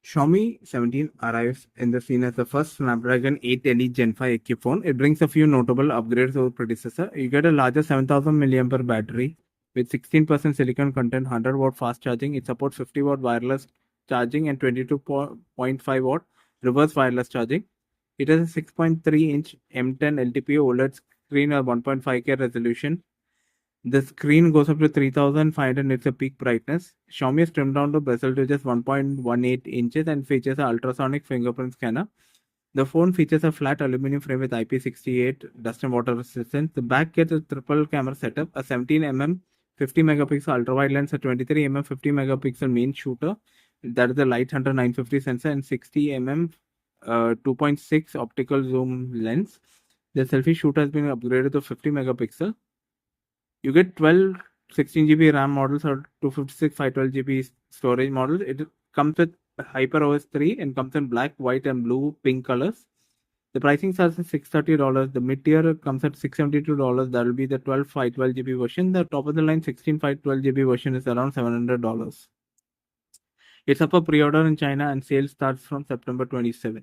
Xiaomi 17 arrives in the scene as the first Snapdragon 8 Elite Gen 5 equipped phone. It brings a few notable upgrades over predecessor. You get a larger 7000 mAh battery with 16% silicon content, 100-watt fast charging. It supports 50-watt wireless charging and 22.5-watt reverse wireless charging. It has a 6.3-inch M10 LTPO OLED screen or 1.5K resolution. The screen goes up to 3500 nits of peak brightness. Xiaomi has trimmed down the bezel to just 1.18 inches and features an ultrasonic fingerprint scanner. The phone features a flat aluminum frame with IP68 dust and water resistance. The back gets a triple camera setup, a 17mm 50 megapixel ultra wide lens, a 23mm 50 megapixel main shooter, that is the Light Hunter 950 sensor, and 60mm 2.6 optical zoom lens. The selfie shooter has been upgraded to 50 megapixel. You get 12 16GB RAM models or 256 512GB storage models. It comes with HyperOS 3 and comes in black, white, and blue pink colors. The pricing starts at $630. The mid tier comes at $672. That will be the 12 512GB version. The top of the line 16 512GB version is around $700. It's up for pre order in China and sales starts from September 27.